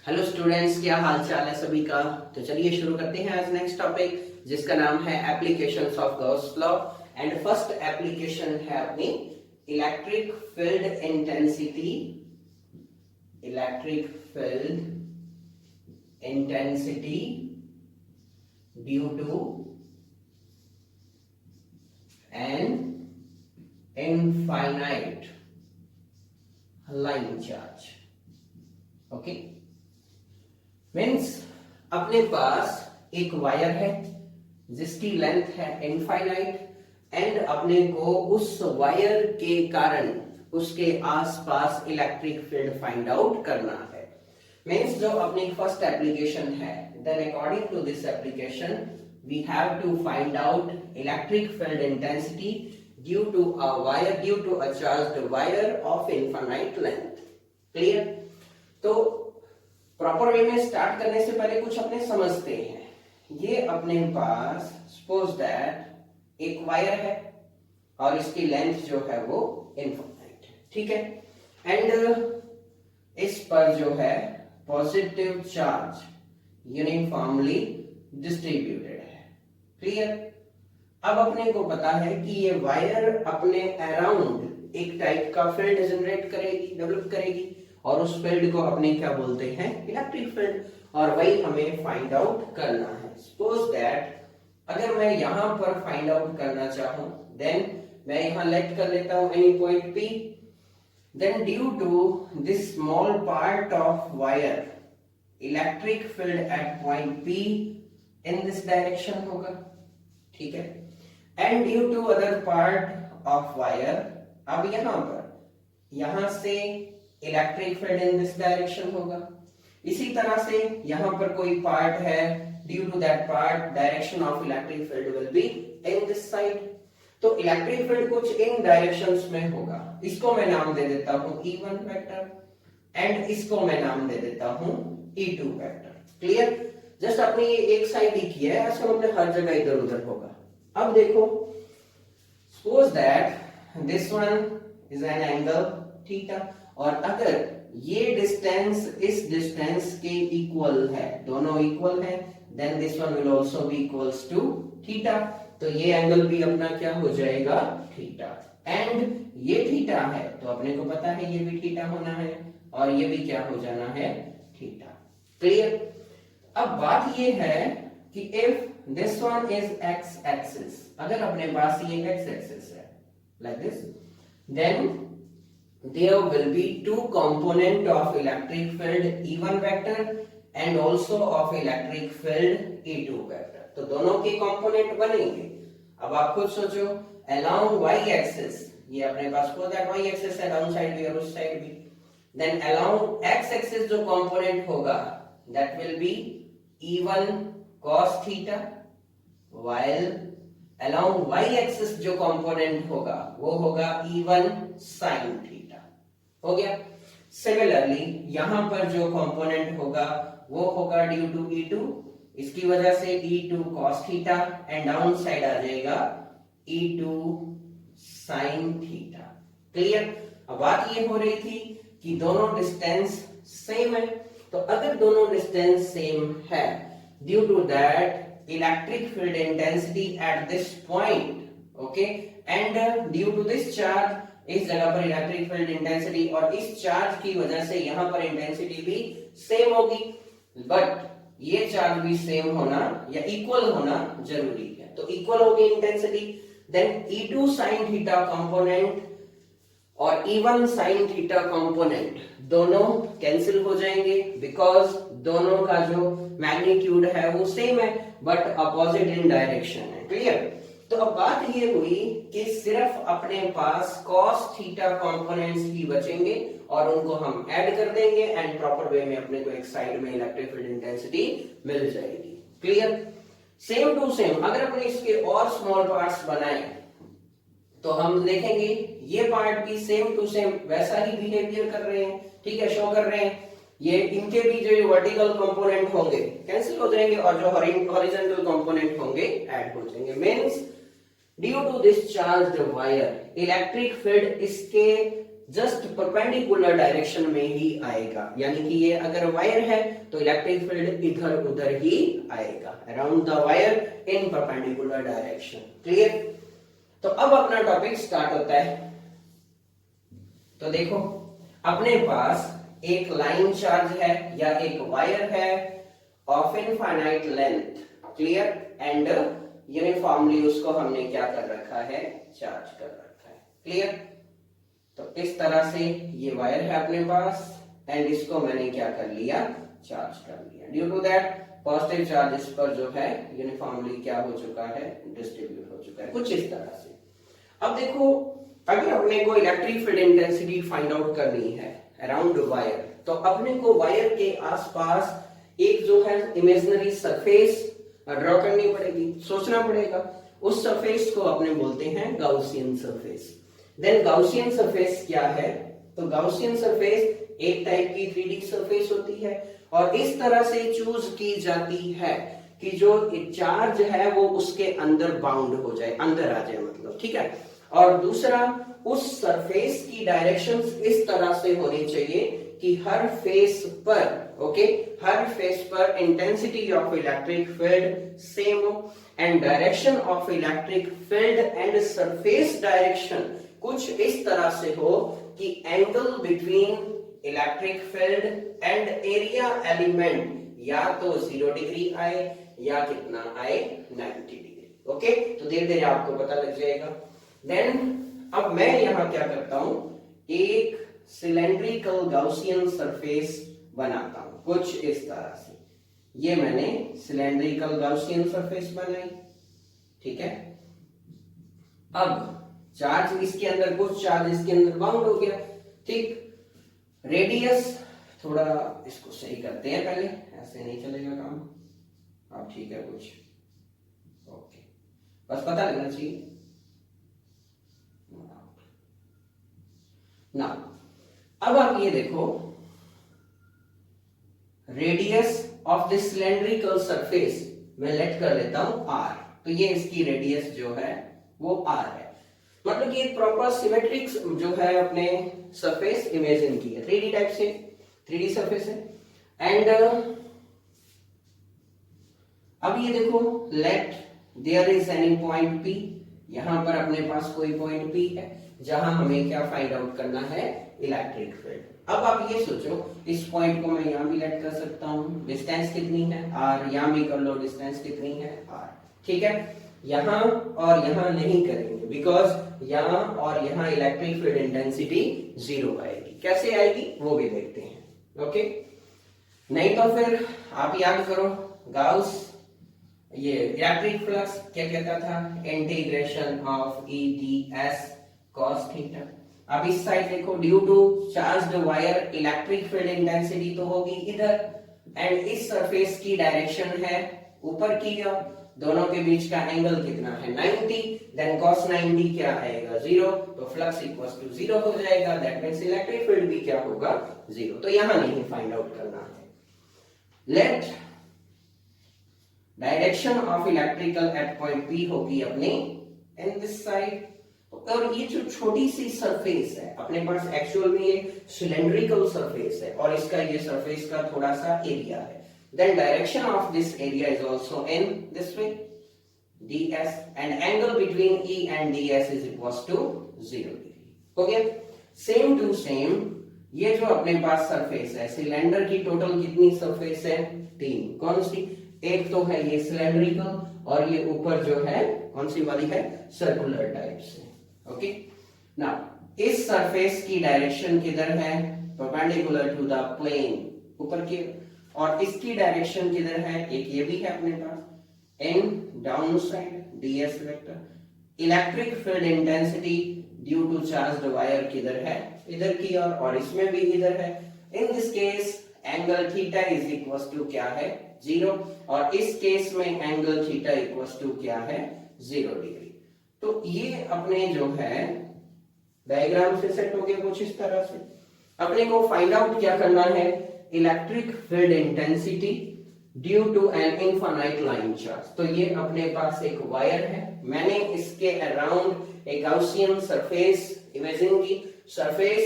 Hello students, क्या हाल चाल है सभी का। तो चलिए शुरू करते हैं आज नेक्स्ट टॉपिक, जिसका नाम है applications of Gauss law. And first application है अपनी electric field intensity. Electric field intensity due to an infinite line charge. Okay, means अपने पास एक वायर है जिसकी लेंथ है इनफाइनाइट एंड अपने को उस वायर के कारण उसके आसपास इलेक्ट्रिक फील्ड फाइंड आउट करना है। मीन्स जो अपनी फर्स्ट एप्लीकेशन है, then according to this application we have to find out electric field intensity due to a wire, due to a charged wire of infinite length. Clear? तो proper way में start करने से पहले कुछ अपने समझते हैं। ये अपने पास सपोज दैट एक वायर है और इसकी लेंथ जो है वो इनफाइनाइट है, ठीक है। एंड इस पर जो है पॉजिटिव चार्ज यूनिफॉर्मली डिस्ट्रीब्यूटेड है। क्लियर? अब अपने को पता है कि ये वायर अपने अराउंड एक टाइप का फील्ड जनरेट करेगी, डेवलप करेगी, और उस फील्ड को अपने क्या बोलते हैं? Electric field. और वही हमें फाइंड आउट करना है। सपोज दैट अगर मैं यहां पर फाइंड आउट करना चाहूं, देन मैं यहां लेट कर लेता हूं any point P, then due to this small part of wire electric field at point P in this direction होगा, ठीक है। And due to other part of wire, अब यहां से electric field in this direction होगा। इसी तरह से यहां पर कोई पार्ट है, due to that part direction of electric field will be in this side. तो इलेक्ट्रिक फील्ड कुछ इन डायरेक्शंस में होगा। इसको मैं नाम दे देता हूं E1 वेक्टर एंड इसको मैं नाम दे देता हूं E2 वेक्टर। क्लियर? जस्ट अपनी ये एक साइड ही की है, ऐसा मतलब हर जगह इधर उधर होगा। अब देखो, suppose that this one is an angle theta, और अगर ये डिस्टेंस इस डिस्टेंस के इक्वल है, दोनों इक्वल है, then this one will also be equals to theta. तो ये एंगल भी अपना क्या हो जाएगा? थीटा। एंड ये थीटा है तो अपने को पता है ये भी थीटा होना है, और ये भी क्या हो जाना है? थीटा। क्लियर? अब बात ये है कि if this one is x axis, अगर अपने पास ये x एक्सिस है like this, then there will be two component of electric field E1 vector and also of electric field E2 vector। तो दोनों के कंपोनेंट बनेंगे। अब आप खुद सोचो, along y axis, ये अपने पास को दैट y axis है, डाउन साइड भी और उस साइड भी, then along x axis जो कंपोनेंट होगा that will be E1 cos theta, while along y axis जो कंपोनेंट होगा वो होगा E1 sin theta। हो गया। सिमिलरली यहां पर जो कंपोनेंट होगा वो होगा ड्यू टू E2, इसकी वजह से E2 cos theta and down side आ जाएगा E2 sin थीटा। क्लियर? अब बात ये हो रही थी कि दोनों डिस्टेंस सेम है, तो अगर दोनों डिस्टेंस सेम है, due to that electric field intensity at this point, okay, and due to this charge, इस जगह पर इलेक्ट्रिक फील्ड इंटेंसिटी और इस चार्ज की वजह से यहां पर इंटेंसिटी भी सेम होगी, बट ये चार्ज भी सेम होना या इक्वल होना जरूरी है। तो इक्वल होगी intensity, then E2 sin theta component और E1 sin थीटा कंपोनेंट दोनों कैंसिल हो जाएंगे, बिकॉज दोनों का जो मैग्नीट्यूड है वो सेम है बट अपोजिट इन डायरेक्शन है। क्लियर? तो अब बात ये हुई कि सिर्फ अपने पास cos थीटा कंपोनेंट्स ही बचेंगे और उनको हम ऐड कर देंगे एंड प्रॉपर वे में अपने को एक साइड में इलेक्ट्रिक फील्ड इंटेंसिटी मिल जाएगी। क्लियर? सेम टू सेम अगर अपने इसके और स्मॉल पार्ट्स बनाए तो हम देखेंगे ये पार्ट भी सेम टू सेम वैसा ही बिहेवियर कर रहे हैं, ठीक है, शो कर रहे हैं। ये इनके भी जो वर्टिकल कंपोनेंट होंगे कैंसिल हो जाएंगे और जो हॉरिजॉन्टल कंपोनेंट होंगे ऐड हो जाएंगे। Means due to this charged wire electric field इसके जस्ट परपेंडिकुलर डायरेक्शन में ही आएगा, यानी कि ये अगर वायर है तो इलेक्ट्रिक फील्ड इधर उधर ही आएगा, around the wire in perpendicular direction. Clear? तो अब अपना टॉपिक स्टार्ट होता है। तो देखो, अपने पास एक लाइन चार्ज है या एक वायर है of infinite length, clear, and uniformly उसको हमने क्या कर रखा है, चार्ज कर रखा है। क्लियर? तो इस तरह से ये वायर है अपने पास एंड इसको मैंने क्या कर लिया, चार्ज कर लिया। Due to that positive charge इस पर जो है यूनिफॉर्मली क्या हो चुका है, डिस्ट्रीब्यूट हो चुका है, कुछ इस तरह से। अब देखो, अगर अपने को electric field intensity find out करनी है अराउंड वायर, तो अपने को वायर के आसपास एक जो है इमेजिनरी सरफेस ड्रॉ करनी पड़ेगी, सोचना पड़ेगा। उस सरफेस को अपने बोलते हैं Gaussian surface. Then Gaussian surface क्या है, तो गाउसियन सरफेस एक टाइप की 3D सरफेस होती है और इस तरह से चूज की जाती है कि जो चार्ज है वो उसके अंदर बाउंड हो जाए, अंदर आ जाए मतलब, ठीक है। और दूसरा, उस सरफेस की डायरेक्शंस इस तरह से होनी चाहिए कि हर फेस पर, ओके, हर फेस पर intensity of electric field same हो and direction of electric field and surface direction कुछ इस तरह से हो कि angle between electric field and area element या तो 0 डिग्री आए या कितना आए, 90 डिग्री। ओके, तो धीरे धीरे आपको पता लग जाएगा। देन अब मैं यहां क्या करता हूं, एक सिलेंड्रिकल गाउसियन सरफेस बनाता हूं कुछ इस तरह से। ये मैंने सिलेंड्रिकल गाउसियन सरफेस बनाई, ठीक है। अब चार्ज इसके अंदर, कुछ चार्ज इसके अंदर बाउंड हो गया, ठीक। रेडियस, थोड़ा इसको सही करते हैं पहले, ऐसे नहीं चलेगा काम। अब ठीक है कुछ, ओके, बस पता लगना चाहिए ना। अब आप ये देखो, radius of this cylindrical surface मैं लेट कर लेता हूं r, तो ये इसकी रेडियस जो है वो r है। मतलब कि एक प्रॉपर सिमेट्रिक जो है अपने सरफेस इमेजिन की है, 3D टाइप से, 3D सरफेस है। एंड अब ये देखो, let there is any point P, यहां पर अपने पास कोई पॉइंट P है जहां हमें क्या फाइंड आउट करना है, इलेक्ट्रिक फील्ड। अब आप ये सोचो, इस पॉइंट को मैं यहां भी लेट कर सकता हूं, डिस्टेंस कितनी है r, यहां भी कर लो, डिस्टेंस कितनी है r, ठीक है। यहां और यहां नहीं करेंगे बिकॉज यहां और यहां इलेक्ट्रिक फील्ड इंटेंसिटी 0 आएगी। कैसे आएगी वो भी देखते हैं, ओके। नहीं तो फिर आप याद करो, गाउस ये इलेक्ट्रिक फ्लक्स क्या कहता था, integration of E ds cos theta. अब इस साइड देखो, due to charged wire electric field intensity तो होगी इधर, एंड इस सरफेस की डायरेक्शन है ऊपर की ओर, दोनों के बीच का एंगल कितना है, 90, देन cos 90 क्या आएगा, 0, तो फ्लक्स इक्वल्स टू 0 हो जाएगा। दैट मींस इलेक्ट्रिक फील्ड भी क्या होगा, 0। तो यहां नहीं फाइंड आउट करना है। Let direction of electrical at point P होगी अपनी इन दिस साइड, और ये जो छोटी सी सरफेस है अपने पास एक्चुअल में ये सिलेंड्रिकल सरफेस है और इसका ये सरफेस का थोड़ा सा एरिया है। Then direction of this area is also in this way, ds, and angle between E and ds is equals to 0 degree. हो गया। सेम टू सेम ये जो अपने पास सरफेस है, सिलेंडर की टोटल कितनी सरफेस है, 3। कौन सी, एक तो है ये सिलेंड्रिकल और ये ऊपर जो है कौन सी वाली है, सर्कुलर टाइप से, ओके। नाउ इस सरफेस की डायरेक्शन किधर है, परपेंडिकुलर टू द प्लेन, ऊपर की, और इसकी डायरेक्शन किधर है, एक ये भी है अपने पास, in down side, ds vector. Electric field intensity due to charged wire किधर है, इधर की ओर, और इसमें भी इधर है। In this case angle theta is equals to क्या है, 0, और इस केस में एंगल थीटा इक्वल्स टू क्या है, 0 डिग्री। तो ये अपने जो है डायग्राम से सेट हो गया कुछ इस तरह से। अपने को फाइंड आउट क्या करना है, electric field intensity due to an infinite line charge. तो ये अपने पास एक वायर है, मैंने इसके अराउंड एक गाउसियन सरफेस इमेजिन की, surface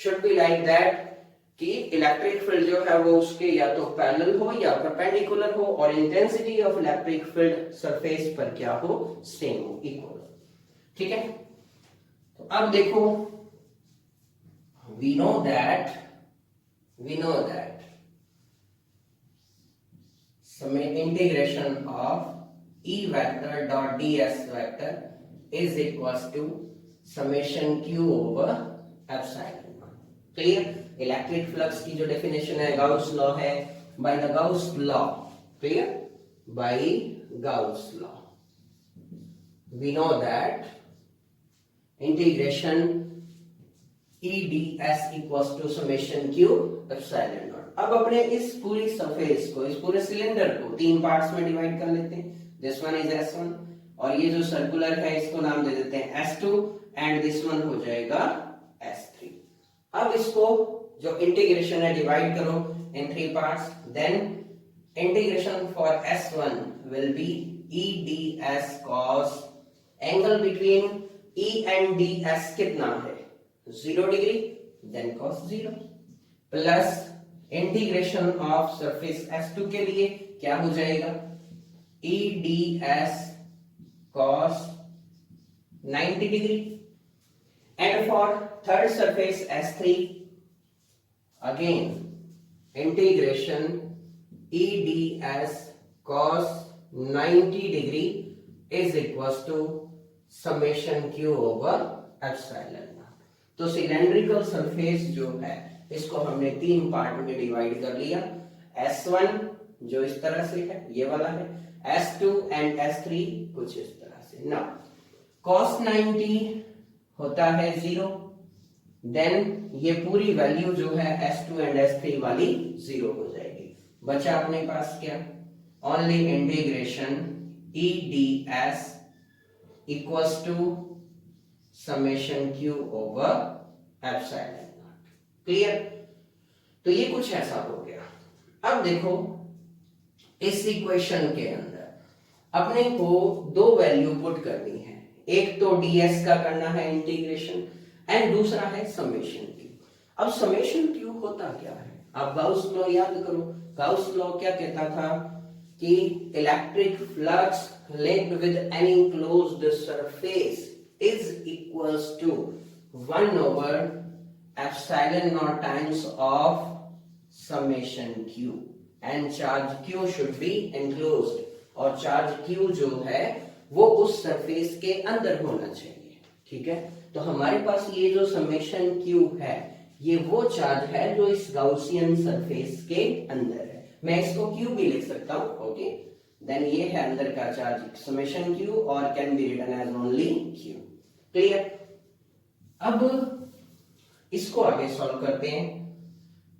should be like that कि इलेक्ट्रिक फील्ड जो है वो उसके या तो पैरेलल हो या परपेंडिकुलर हो और intensity of electric field surface पर क्या हो, सेम हो, इक्वल हो। ठीक है, तो अब देखो we know that some integration of E vector dot ds vector is equals to summation q over epsilon naught। Clear, electric flux की जो डेफिनेशन है गाउस लॉ है, by the Gauss law, clear, by Gauss law we know that integration E ds equals to summation q epsilon naught। अब अपने इस पूरी surface को, इस पूरे सिलेंडर को तीन पार्ट्स में डिवाइड कर लेते हैं। दिस वन इज S1 और ये जो सर्कुलर है इसको नाम दे देते हैं S2 एंड दिस वन हो जाएगा S3। अब इसको जो इंटीग्रेशन है डिवाइड करो in three parts, then integration for S1 will be E ds cos angle between E and ds कितना है 0 degree, then cos 0 plus integration of surface S2 के लिए क्या हो जाएगा E ds cos 90 degree and for third surface S3 again integration E ds cos 90 degree is equals to summation q over epsilon. तो cylindrical surface जो है इसको हमने तीन पार्ट में डिवाइड कर लिया। S1 जो इस तरह से है, ये वाला है, S2 एंड S3 कुछ इस तरह से। ना cos 90 होता है 0, देन ये पूरी वैल्यू जो है S2 एंड S3 वाली 0 हो जाएगी। बचा अपने पास क्या, only integration E ds equals to summation q over epsilon naught. Clear, तो ये कुछ ऐसा हो गया। अब देखो इस इक्वेशन के अंदर अपने को दो वैल्यू पुट करनी है, एक तो ds का करना है इंटीग्रेशन एंड दूसरा है समेशन q। अब समेशन q होता क्या है, आप गाउस लॉ याद करो। गाउस लॉ क्या कहता था कि electric flux linked with any closed surface is equals to 1 over epsilon naught times of summation q and charge q should be enclosed और चार्ज q जो है वो उस सरफेस के अंदर होना चाहिए। ठीक है, तो हमारे पास ये जो समेशन q है ये वो चार्ज है जो इस गाउसियन सरफेस के अंदर है। मैं इसको q भी लिख सकता हूं, ओके। देन ये है अंदर का चार्ज समेशन q और can be written as only q। Clear, अब इसको आगे सॉल्व करते हैं।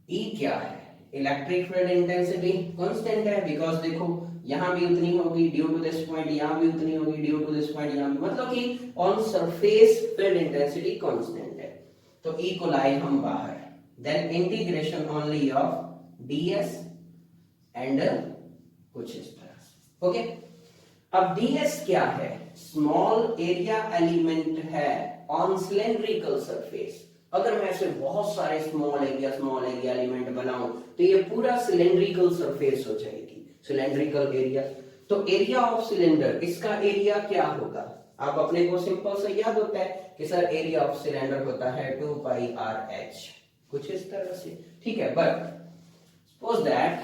E क्या है, इलेक्ट्रिक फील्ड इंटेंसिटी कांस्टेंट है, बिकॉज देखो यहां भी उतनी होगी ड्यू टू दिस पॉइंट, यहां भी उतनी होगी ड्यू टू दिस पॉइंट, यहां भी, मतलब कि on surface field intensity constant है। तो E को लाए हम बाहर, then integration only of ds and कुछ इस तरह से, ओके। अब ds क्या है, स्मॉल एरिया एलिमेंट है ऑन सिलेंड्रिकल सरफेस। अगर मैं ऐसे बहुत सारे स्मॉल एरिया एलिमेंट बनाऊं तो ये पूरा सिलेंड्रिकल सरफेस हो जाएगी, सिलेंड्रिकल एरिया। तो एरिया ऑफ सिलेंडर, इसका एरिया क्या होगा, आप अपने को सिंपल से याद होता है कि सर एरिया ऑफ सिलेंडर होता है 2 पाई r h, कुछ इस तरह से। ठीक है, but suppose that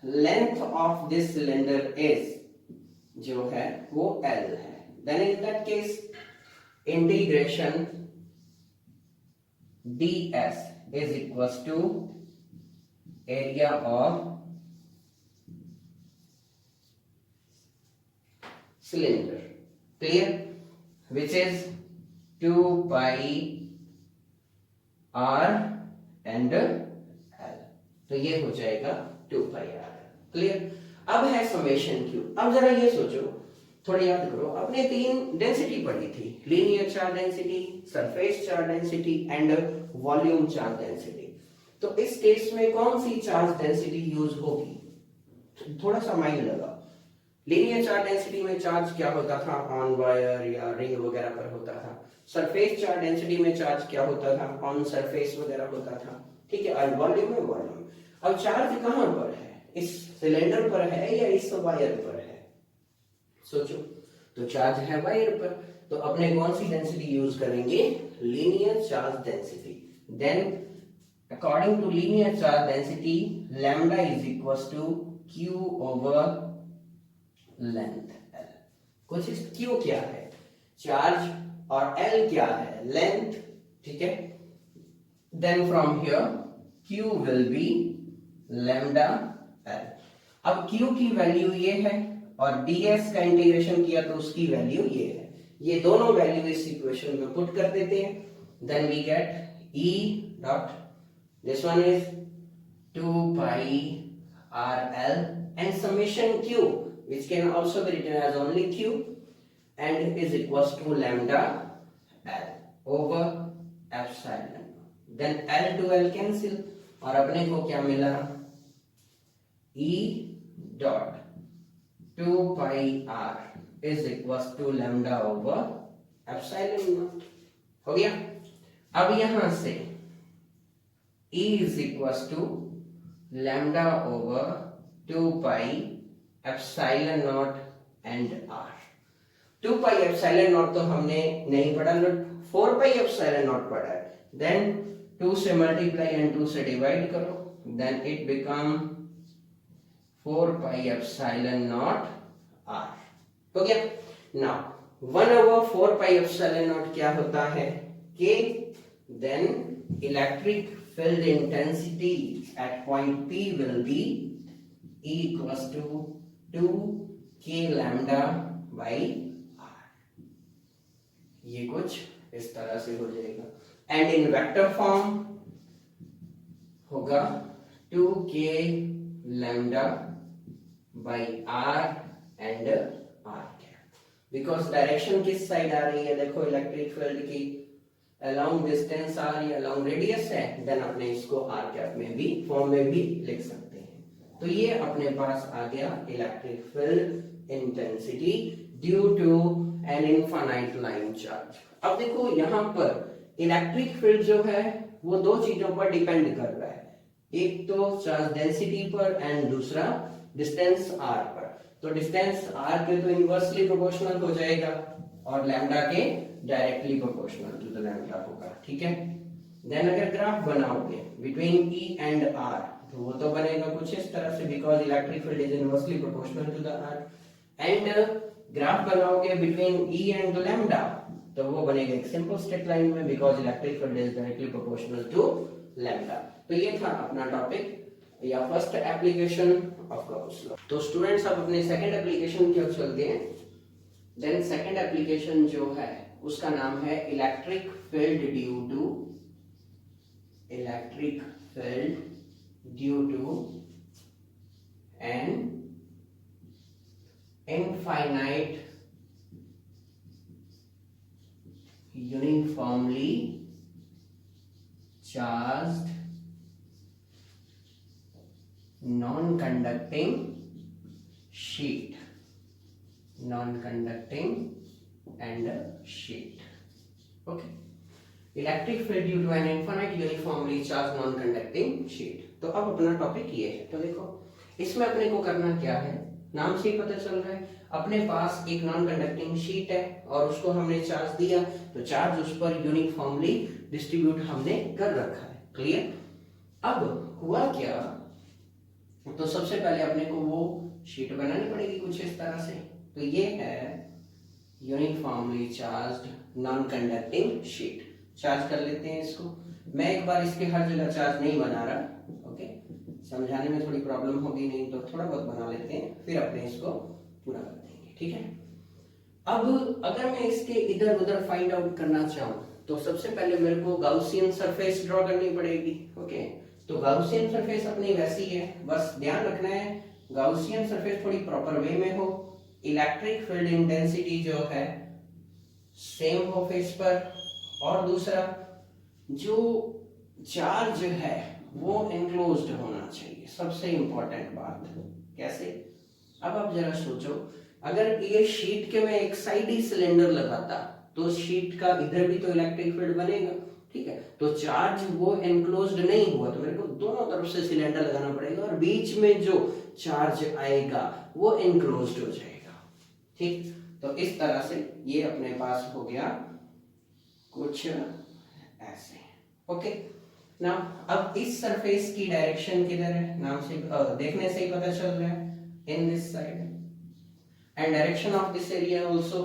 length of this cylinder is जो है वो L है, then in that case integration ds is equals to area of cylinder, clear, which is 2 pi r and L। तो ये हो जाएगा 2 pi r, क्लियर। अब है समेशन q। अब जरा ये सोचो, थोड़ा याद करो, अपने तीन डेंसिटी पढ़ी थी, linear charge density, surface charge density and volume charge density. तो इस केस में कौन सी चार्ज डेंसिटी यूज होगी, थोड़ा सा माइंड लगाओ। लीनियर चार्ज डेंसिटी में चार्ज क्या होता था, ऑन वायर या रिंग वगैरह पर होता था। सरफेस चार्ज डेंसिटी में चार्ज क्या होता था, ऑन सरफेस वगैरह होता था, ठीक है। और वॉल्यूम में वॉल्यूम। अब चार्ज कहां पर है, इस सिलेंडर पर है या इस वायर पर है, सोचो। तो चार्ज है वायर पर, तो अपने कौन सी डेंसिटी यूज करेंगे, linear charge density. Then according to linear charge density lambda is equals to q over length l। कुछ q क्या है, चार्ज, और l क्या है, लेंथ, ठीक है। Then from here q will be lambda l। अब q की वैल्यू ये है और ds का इंटीग्रेशन किया तो उसकी वैल्यू ये है। ये दोनों वैल्यू इस इक्वेशन में पुट कर देते हैं। Then we get e dot, this one is 2 pi rl and summation q which can also be written as only q and is equals to lambda l over epsilon। then l to l cancel और अपने को क्या मिला, e dot 2 pi r is equals to lambda over epsilon। हो गया। अब यहां से E is equals to lambda over 2 pi epsilon naught and r। 2 pi epsilon naught तो हमने नहीं पढ़ा, 4 pi epsilon naught पढ़ा है। Then 2 से multiply and 2 से divide करो, then it become 4 pi epsilon naught r। हो गया। Now 1 over 4 pi epsilon naught क्या होता है, K। Then electric field intensity at point P will be E equals to 2 K lambda by R। ये कुछ इस तरह से हो जाएगा। एंड इन वेक्टर फॉर्म होगा 2 K lambda by R and R cap। Because direction किस साइड आ रही है, देखो इलेक्ट्रिक फील्ड की along distance r या along radius है, देन अपने इसको r कैप में भी फॉर्म में भी लिख सकते हैं। तो ये अपने पास आ गया electric field intensity due to an infinite line charge. अब देखो यहाँ पर इलेक्ट्रिक फील्ड जो है वो दो चीजों पर डिपेंड कर रहा है, एक तो चार्ज डेंसिटी पर एंड दूसरा डिस्टेंस r पर। तो डिस्टेंस r के तो इनवर्सली प्रोपोर्शनल हो जाएगा और लैम्डा के directly proportional to the lambda होगा, ठीक है। देन अगर ग्राफ बनाओगे बिटवीन E एंड R तो वो तो बनेगा कुछ इस तरह से, because electric field is inversely proportional to the R। And graph बनाओगे बिटवीन E एंड लैम्डा तो वो बनेगा एक सिंपल स्ट्रेट लाइन में, because electric field is directly proportional to lambda. तो ये था अपना टॉपिक या first application of Gauss law. तो स्टूडेंट्स अब अपने सेकंड एप्लीकेशन की ओर चलते हैं। देन सेकंड एप्लीकेशन जो है उसका नाम है electric field due to an infinite uniformly charged non conducting sheet and sheet। okay, electric field due to an infinite uniformly charged non-conducting sheet। तो अब अपना टॉपिक ये है। तो देखो इसमें अपने को करना क्या है, नाम से ही पता चल रहा है, अपने पास एक नॉन कंडक्टिंग शीट है और उसको हमने चार्ज दिया तो चार्ज उस पर यूनिफॉर्मली डिस्ट्रीब्यूट हमने कर रखा है। क्लियर। अब हुआ क्या, तो सबसे पहले अपने को वो शीट बनानी पड़ेगी कुछ इस तरह से। तो ये है uniformly charged non conducting sheet. Charge कर लेते हैं इसको। मैं एक बार इसके हर जगह चार्ज नहीं बना रहा, ओके, समझाने में थोड़ी प्रॉब्लम होगी, नहीं तो थोड़ा बहुत बना लेते हैं, फिर अपने इसको पूरा कर देंगे, ठीक है। अब अगर मैं इसके इधर उधर फाइंड आउट करना चाहूँ तो सबसे पहले मेरे को गाउसियन सरफेस ड्रॉ करनी पड़ेगी, ओके। तो गाउसियन सरफेस अपनी वैसी है, बस ध्यान रखना है गाउसियन सरफेस थोड़ी प्रॉपर वे में हो, इलेक्ट्रिक फील्ड इंटेंसिटी जो है सेम हो फेस पर, और दूसरा जो चार्ज है वो एनक्लोज्ड होना चाहिए। सबसे इंपॉर्टेंट बात कैसे, अब आप जरा सोचो, अगर ये शीट के मैं एक साइड ही सिलेंडर लगाता तो शीट का इधर भी तो इलेक्ट्रिक फील्ड बनेगा, ठीक है। तो चार्ज वो एनक्लोज्ड नहीं हुआ तो मेरे को दोनों तरफ से सिलेंडर लगाना पड़ेगा और बीच में जो चार्ज आएगा वो एनक्लोज्ड हो जाएगा, ठीक। तो इस तरह से ये अपने पास हो गया कुछ ऐसे, ओके ना। अब इस सरफेस की डायरेक्शन किधर है, नाम से देखने से ही पता चल रहा है, in this side, and direction of this area also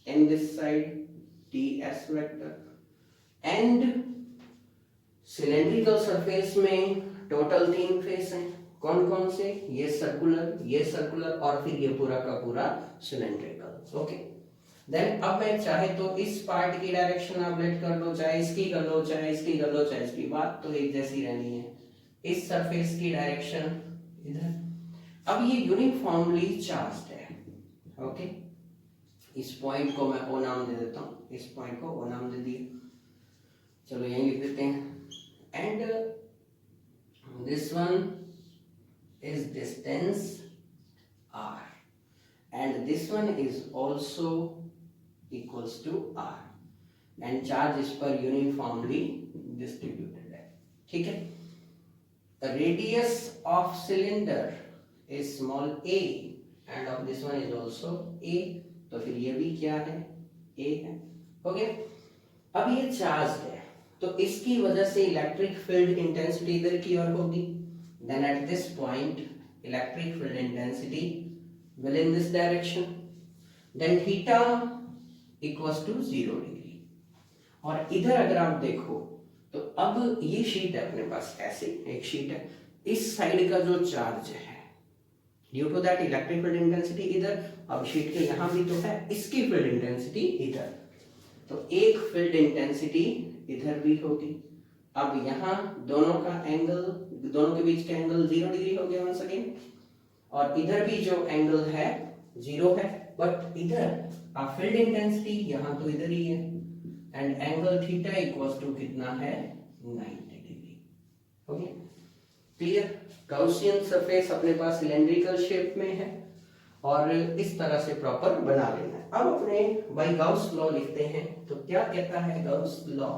in this side, ds vector. And cylindrical surface में टोटल 3 फेस हैं, कौन कौन से, ये सर्कुलर और फिर ये पूरा का पूरा सिलेंड्रिकल, ओके। देन अब मैं चाहे तो इस पार्ट की डायरेक्शन आप लेट कर लो, चाहे इसकी कर लो, चाहे इसकी कर लो, चाहे इसकी, बात तो एक जैसी रहनी है। इस सरफेस की डायरेक्शन इधर। अब ये यूनिफॉर्मली चार्ज्ड है, ओके। इस पॉइंट को मैं ओ नाम दे देता हूँ, इस पॉइंट को ओ नाम दे दिया, चलो यहीं लिख देते हैं। And this one is distance r and this one is also equals to r and charge इस पर uniformly distributed है, ठीक है। The radius of cylinder is small a and of this one is also a, तो फिर ये भी क्या है, a है, ओके। अब ये चार्ज है तो इसकी वजह से इलेक्ट्रिक फील्ड इंटेंसिटी इधर की ओर होगी। Then at this point electric field intensity will in this direction, then theta equals to 0 degree। और इधर अगर आप देखो तो अब ये शीट है अपने पास, ऐसे एक शीट है, इस साइड का जो चार्ज है due to that electric field intensity इधर, अब शीट के यहां भी तो है, इसकी फील्ड इंटेंसिटी इधर, तो एक फील्ड इंटेंसिटी इधर भी होगी। अब यहाँ दोनों का एंगल, दोनों के बीच का एंगल 0 डिग्री हो गया वंस अगेन, और इधर भी जो एंगल है 0 है, बट इधर आप फील्ड इंटेंसिटी यहाँ तो इधर ही है, and angle theta equals to कितना है, 90 degree, okay clear. Gaussian surface अपने पास सिलेंड्रिकल शेप में है और इस तरह से प्रॉपर बना लेना है। अब अपने बाय गाउस लॉ लिखते हैं, तो क्या कहता है Gauss law,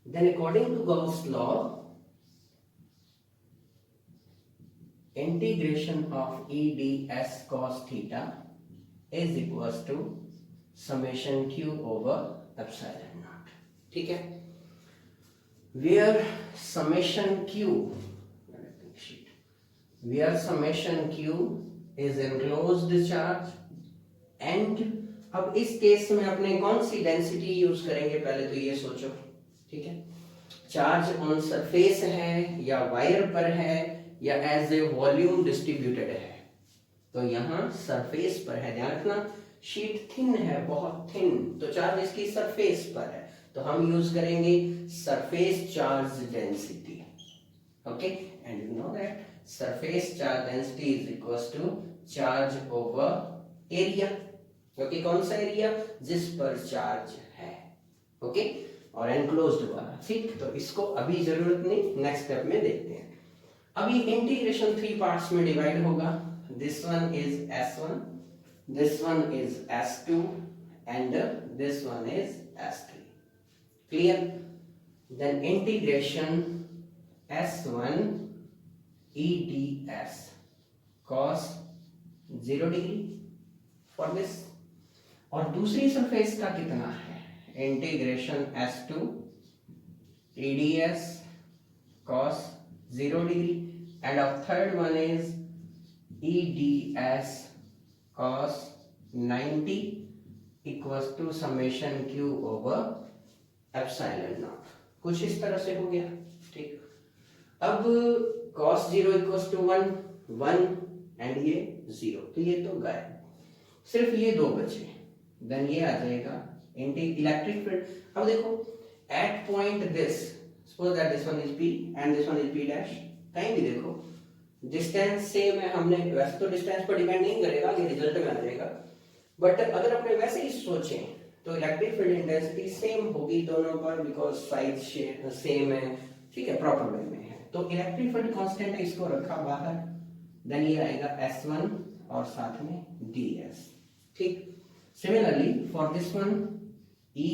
then according to Gauss law integration of E ds cos theta is equals to summation q over epsilon naught, ठीक है। where summation q is enclosed charge and अब इस केस में अपने कौन सी डेंसिटी यूज करेंगे, पहले तो ये सोचो, ठीक है। चार्ज ऑन सरफेस है या वायर पर है या एज ए वॉल्यूम डिस्ट्रीब्यूटेड है, तो यहाँ सरफेस पर है, ध्यान रखना शीट थिन है, बहुत थिन, तो चार्ज इसकी सरफेस पर है, तो हम यूज करेंगे surface charge density, okay. And you know that surface charge density is equals to charge over area, क्योंकि कौन सा एरिया, जिस पर चार्ज है, ओके, और एनक्लोज्ड वाला, ठीक। तो इसको अभी जरूरत नहीं, नेक्स्ट स्टेप में देखते हैं। अभी इंटीग्रेशन 3 पार्ट्स में डिवाइड होगा, this one is s1, this one is s2 and this one is s3, clear. Then integration s1 e ds cos 0 degree for this, और दूसरी सरफेस का कितना है, integration s2 eds cos 0 degree, and of third one is eds cos 90 equals to summation q over epsilon naught, कुछ इस तरह से हो गया, ठीक। अब cos 0 equals to 1 एंड ये 0, तो ये तो गायब, सिर्फ ये दो बचे, देन ये आ जाएगा इलेक्ट्रिक फील्ड। अब देखो at point this, suppose that this one is p and this one is p dash, कहीं भी देखो डिस्टेंस सेम है, हमने वैसे तो डिस्टेंस पर डिपेंड नहीं करेगा, ये रिजल्ट में आ जाएगा, बट अगर अपने वैसे ही सोचें तो इलेक्ट्रिक फील्ड इंटेंसिटी सेम होगी दोनों पर, बिकॉज साइज सेम है, ठीक है, प्रॉपर वे में है, तो इलेक्ट्रिक फील्ड कांस्टेंट है, इसको रखा बाहर, देन ये आएगा S1 और साथ में ds। ठीक, similarly for this one E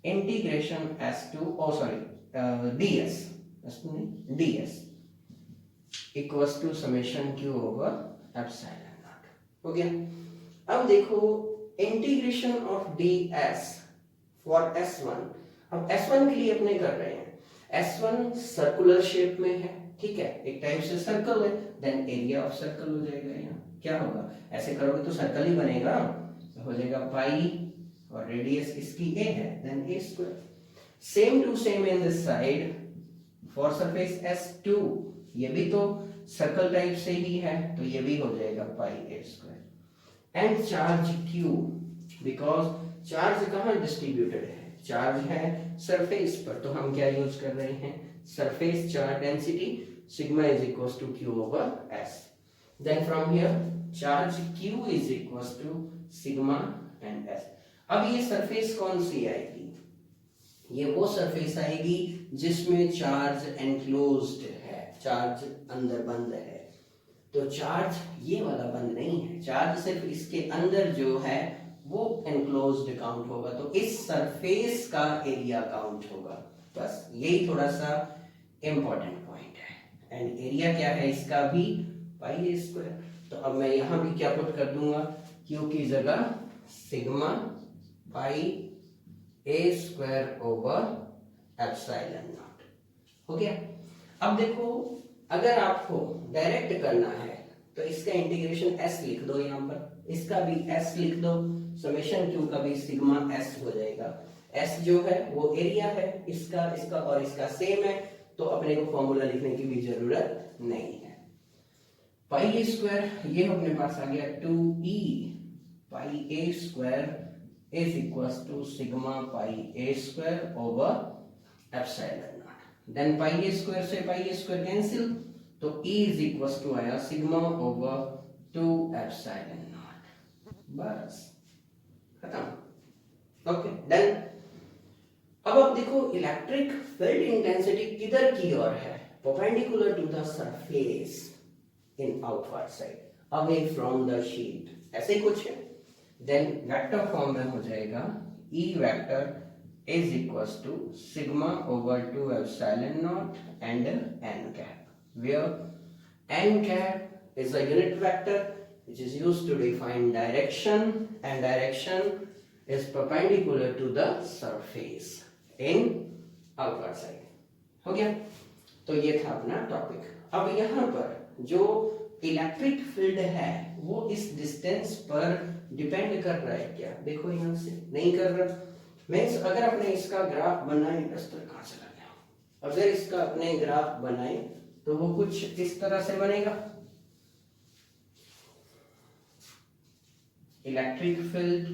integration S2 ds ds equals to summation q over epsilon naught. हो गया। अब देखो integration of ds for S1। अब S1 के लिए अपने कर रहे हैं, S1 सर्कुलर शेप में है, ठीक है, एक टाइप से सर्कल है, देन एरिया ऑफ सर्कल हो जाएगा। यहाँ क्या होगा, ऐसे करोगे तो सर्कल ही बनेगा, तो हो जाएगा पाई और रेडियस इसकी a है, देन a square. Same to same in this side for surface S2, ये भी तो सर्कल टाइप से ही है, तो ये भी हो जाएगा pi a square. And charge q, because charge कहाँ डिस्ट्रीब्यूटेड है, चार्ज है सरफेस पर, तो हम क्या यूज कर रहे हैं, surface charge density sigma is equals to q over s। Then from here charge q is equals to sigma and s। अब ये सरफेस कौन सी आएगी, ये वो सरफेस आएगी जिसमें चार्ज एनक्लोज्ड है, चार्ज अंदर बंद है। तो चार्ज ये वाला बंद नहीं है, चार्ज सिर्फ इसके अंदर जो है वो एनक्लोज्ड काउंट होगा, तो इस सरफेस का एरिया काउंट होगा। बस यही थोड़ा सा इंपॉर्टेंट पॉइंट है। एंड एरिया क्या है इसका भी, पाई a स्क्वायर। तो अब मैं यहां भी क्या पुट कर दूंगा, q की जगह sigma pi a square over epsilon naught. हो गया। अब देखो अगर आपको डायरेक्ट करना है तो इसका इंटीग्रेशन s लिख दो, यहां पर इसका भी s लिख दो, समेशन q का भी सिग्मा s हो जाएगा। s जो है वो एरिया है, इसका और इसका सेम है, तो अपने को फॉर्मूला लिखने की भी जरूरत नहीं है। पाई a स्क्वायर ये अपने पास आ गया 2e pi a square is equals to sigma pi a square over epsilon naught। then pi a square से pi a square cancel, तो e is equals to आया sigma over 2 epsilon naught। बस खत्म। Okay done. अब आप देखो electric field intensity किधर की ओर है, perpendicular to the surface in outward side, away from the sheet, ऐसे कुछ है। देन वेक्टर फॉर्म में हो जाएगा E vector is equals to sigma over 2 epsilon naught and n cap, where n cap is a unit vector which is used to define direction, and direction is perpendicular to the surface in outward side. हो गया। तो ये था अपना topic. अब यहाँ पर जो इलेक्ट्रिक फील्ड है वो इस डिस्टेंस पर डिपेंड कर रहा है क्या, देखो यहां से नहीं कर रहा। मींस अगर अपने इसका ग्राफ बनाए, डस्टर कहां चला गया, अगर इसका अपने ग्राफ बनाए तो वो कुछ इस तरह से बनेगा, electric field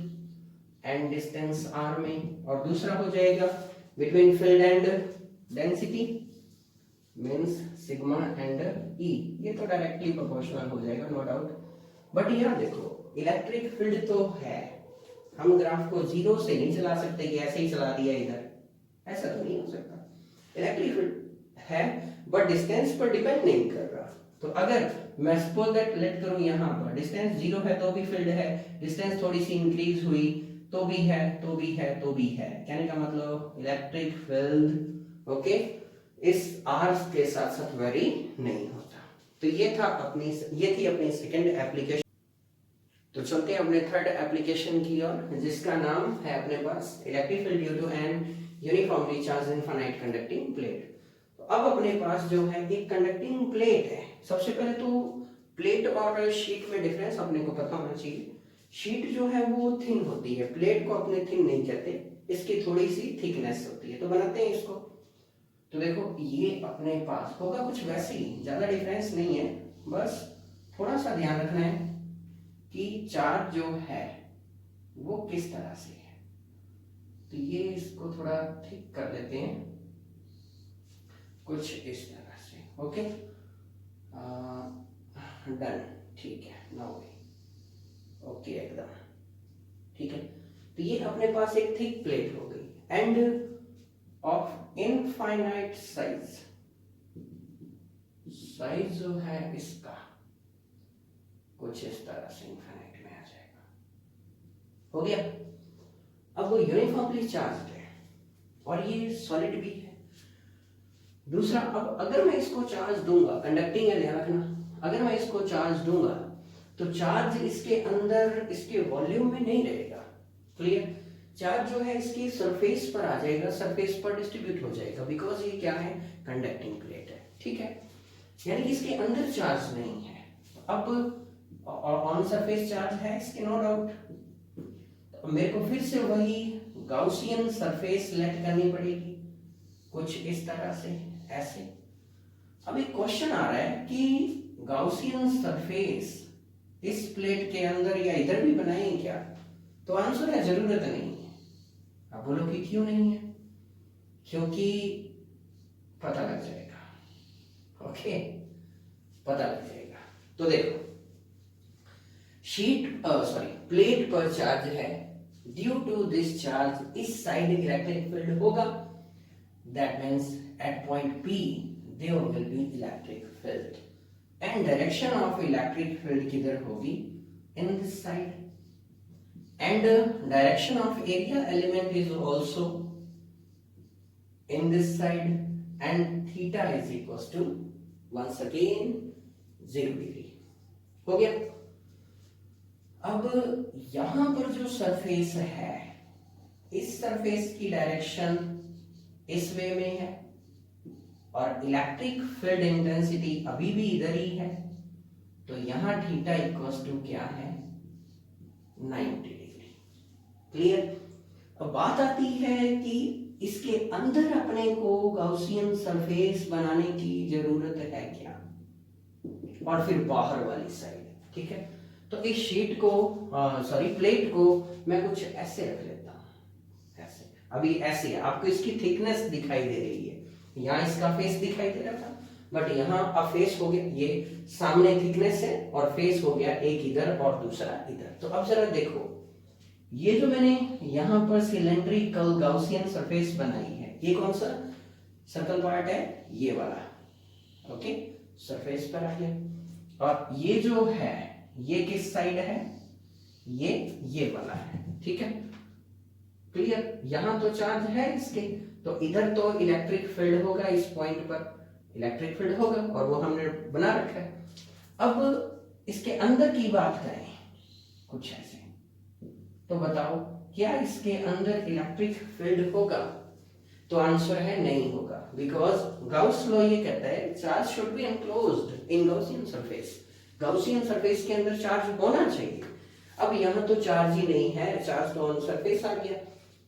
and distance r में, और दूसरा हो जाएगा between field and density means sigma and e, ये तो डायरेक्टली प्रोपोर्शनल हो जाएगा नो डाउट। बट यहाँ देखो इलेक्ट्रिक फील्ड तो है, हम ग्राफ को जीरो से नहीं चला सकते कि ऐसे ही चला दिया इधर, ऐसा तो नहीं हो सकता। इलेक्ट्रिक फील्ड है बट डिस्टेंस पर डिपेंड नहीं कर रहा। तो अगर मैं सपोज दैट लेट करूं यहाँ पर डिस्टेंस जीरो है तो भी फील्ड है, डिस्टेंस थोड़ी सी इंक्रीज हुई तो भी है, तो भी है, तो भी है, कहने का मतलब इलेक्ट्रिक फील्ड ओके इस r के साथ साथ वेरी नहीं होता। तो ये थी अपनी सेकंड एप्लीकेशन। तो चलते हैं अपने थर्ड एप्लीकेशन की ओर, जिसका नाम है अपने पास electric field due to an uniformly charged infinite conducting plate. तो अब अपने पास जो है एक कंडक्टिंग प्लेट है। सबसे पहले तो प्लेट और शीट में डिफरेंस अपने को पता होना चाहिए। शीट जो है वो थिन होती है, प्लेट को अपने थिन नहीं कहते, इसकी थोड़ी सी थिकनेस होती है। तो बनाते हैं इसको। तो देखो ये अपने पास होगा कुछ वैसे ही, ज्यादा डिफरेंस नहीं है, बस थोड़ा सा ध्यान रखना है कि चार्ज जो है वो किस तरह से है। तो ये इसको थोड़ा ठीक कर लेते हैं कुछ इस तरह से। ओके डन, ठीक है, नाउ ओके एकदम ठीक है। तो ये अपने पास एक थिक प्लेट हो गई end of infinite size, size जो है इसका कुछ इस तरह से इनफाइनाइट में आ जाएगा। हो गया। अब वो यूनिफॉर्मली चार्ज है और ये सॉलिड भी है। दूसरा, अब अगर मैं इसको चार्ज दूंगा, कंडक्टिंग है ध्यान रखना, अगर मैं इसको चार्ज दूंगा तो चार्ज इसके अंदर इसके वॉल्यूम में नहीं रहेगा। क्लियर? चार्ज जो है इसकी सरफेस पर आ जाएगा, सरफेस पर डिस्ट्रीब्यूट हो जाएगा, बिकॉज ये क्या है, कंडक्टिंग प्लेट है। ठीक है, यानी कि इसके अंदर चार्ज नहीं है। अब ऑन सरफेस चार्ज है इसके, नो डाउट। तो मेरे को फिर से वही गाउसियन सरफेस लेट करनी पड़ेगी, कुछ इस तरह से, ऐसे। अब एक क्वेश्चन आ रहा है कि गाउसियन सरफेस इस प्लेट के अंदर या इधर भी बनाएं क्या? तो आंसर है जरूरत नहीं है। अब बोलो कि क्यों नहीं है? क्योंकि पता लग जाएगा। ओके, पता लग जाएगा। तो देखो, प्लेट पर चार्ज है, ड्यू टू दिस चार्ज इस साइड इलेक्ट्रिक फील्ड होगा, that means at point P there will be electric field, and direction of electric field किधर होगी, in this side, and direction of area element is also in this side, and theta is equals to once again 0 degree. हो गया। अब यहां पर जो surface है, इस सरफेस की डायरेक्शन इस वे में है और इलेक्ट्रिक फील्ड इंटेंसिटी अभी भी इधर ही है, तो यहां थीटा इक्वल्स टू क्या है, 90 डिग्री। क्लियर? अब बात आती है कि इसके अंदर अपने को गाउसियन सरफेस बनाने की जरूरत है क्या, और फिर बाहर वाली साइड। ठीक है, तो इस शीट को प्लेट को मैं कुछ ऐसे रख लेता हूं, ऐसे। अभी ऐसे है, आपको इसकी थिकनेस दिखाई दे रही है, यहाँ इसका फेस दिखाई दे रहा था, बट यहाँ अब फेस हो गया, ये सामने थिकनेस है और फेस हो गया एक इधर और दूसरा इधर। तो अब जरा देखो, ये जो मैंने यहां पर सिलेंड्रिकल गाउसियन सरफेस बनाई है, ये कौन सा सर्कल पार्ट है, ये वाला। ओके, सरफेस पर आ गया। और ये जो है, ये किस साइड है, ये वाला है। ठीक है, क्लियर? यहां तो चार्ज है इसके, तो इधर तो इलेक्ट्रिक फील्ड होगा, इस पॉइंट पर इलेक्ट्रिक फील्ड होगा, और वो हमने बना रखा है। अब इसके अंदर की बात करें कुछ ऐसे, तो बताओ क्या इसके अंदर इलेक्ट्रिक फील्ड होगा? तो आंसर है नहीं होगा, बिकॉज गाउस लॉ ये कहता है charge should be enclosed in Gaussian surface. Gaussian surface के अंदर चार्ज होना चाहिए। अब यहाँ तो चार्ज ही नहीं है, चार्ज तो ऑन सरफेस आ गया,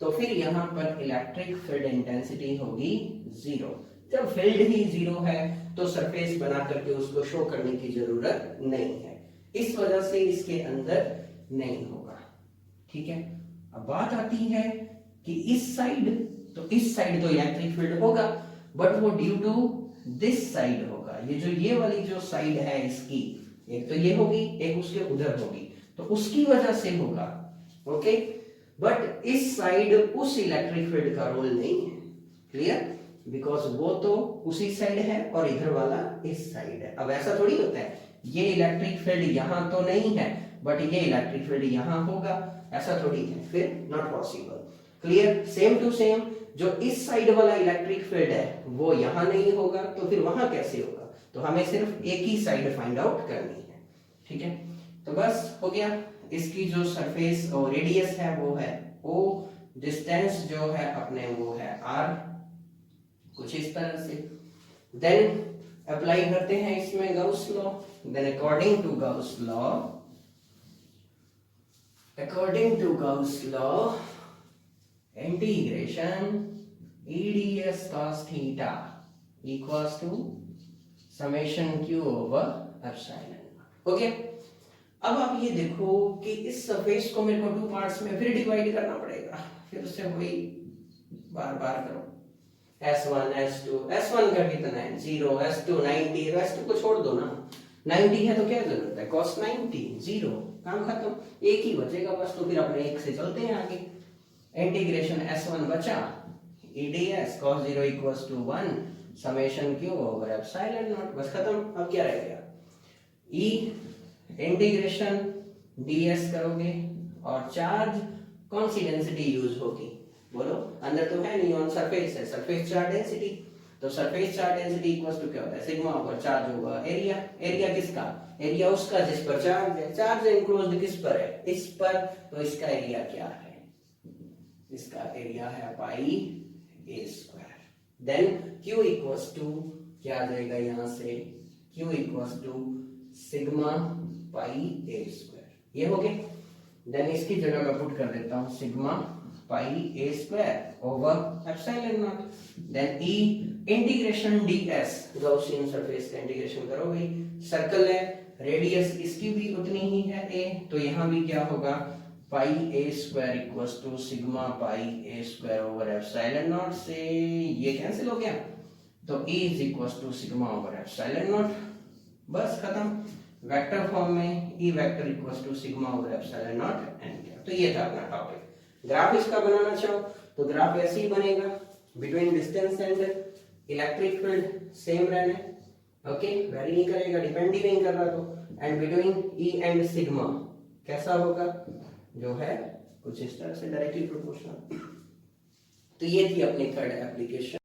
तो फिर यहाँ पर इलेक्ट्रिक फील्ड इंटेंसिटी होगी 0। जब फील्ड ही 0 है तो सरफेस बना करके उसको शो करने की जरूरत नहीं है, इस वजह से इसके अंदर नहीं होगा। ठीक है, अब बात आती है कि इस साइड तो इलेक्ट्रिक फील्ड होगा, बट वो ड्यू टू दिस साइड होगा। ये वाली जो साइड है इसकी, एक तो ये होगी, एक उसके उधर होगी, तो उसकी वजह से होगा। ओके, बट इस साइड उस इलेक्ट्रिक फील्ड का रोल नहीं है। क्लियर? बिकॉज वो तो उसी साइड है और इधर वाला इस साइड है। अब ऐसा थोड़ी होता है, ये इलेक्ट्रिक फील्ड यहां तो नहीं है बट ये इलेक्ट्रिक फील्ड यहां होगा, ऐसा थोड़ी है, फिर not possible. Clear? Same to same, जो इस साइड वाला इलेक्ट्रिक फील्ड है वो यहां नहीं होगा, तो फिर वहां कैसे होगा? तो हमें सिर्फ एक ही साइड फाइंड आउट करनी है। ठीक है, तो बस हो गया। इसकी जो सरफेस और रेडियस है वो है O, डिस्टेंस जो है अपने वो है R, कुछ इस तरह से। देन अप्लाई करते हैं इसमें Gauss law. Then according to Gauss law integration EdS cos theta equals to summation Q over epsilon. Okay, अब आप ये देखो कि इस सरफेस को मेरे को 2 पार्ट्स में फिर डिवाइड करना पड़ेगा, फिर से वही बार बार करो। S1 S1 का कितना है 0, S2 90, S2 को छोड़ दो ना, 90 है तो क्या जरूरत है, cos 90 0, काम खत्म, एक ही बचेगा बस। तो फिर अपने एक से चलते हैं आगे। इंटीग्रेशन S1 बचा, EdS cos 0 equals to 1 summation Q over epsilon naught, बस खत्म। अब क्या रह गया, E इंटीग्रेशन ds करोगे और चार्ज कौन सी डेंसिटी यूज होगी, बोलो, अंदर तो है नहीं, ऑन सरफेस है, सरफेस चार्ज डेंसिटी, तो surface charge density equals to क्या होता है, सिग्मा ऊपर चार्ज होगा एरिया, एरिया किसका, एरिया उसका जिस पर चार्ज है, चार्ज एनक्लोज्ड किस पर है, इस पर, तो इसका एरिया क्या है, इसका एरिया है pi A square. Then Q equals to क्या आ जाएगा यहां से, Q equals to sigma pi A square, ये हो गया। देन इसकी जगह मैं पुट कर देता हूं सिग्मा पाई ए square over epsilon naught. Then E integration ds, Gaussian surface का इंटीग्रेशन करोगे, सर्कल है, रेडियस इसकी भी उतनी ही है a, तो यहां भी क्या होगा, pi A square equals to sigma pi A square over epsilon naught, से ये कैंसिल हो गया, तो E is equals to sigma over epsilon naught, बस खत्म। वेक्टर फॉर्म में E vector equals to sigma over epsilon naught N cap. तो ये था अपना टॉपिक। ग्राफ इसका बनाना चाहो तो ग्राफ ऐसे ही बनेगा, between distance and electric field same रहने, ओके, वेरी नहीं करेगा, डिपेंड ही नहीं कर रहा, तो and between E and sigma कैसा होगा, जो है कुछ इस तरह से डायरेक्टली प्रोपोर्शनल। तो ये थी अपनी थर्ड एप्लीकेशन।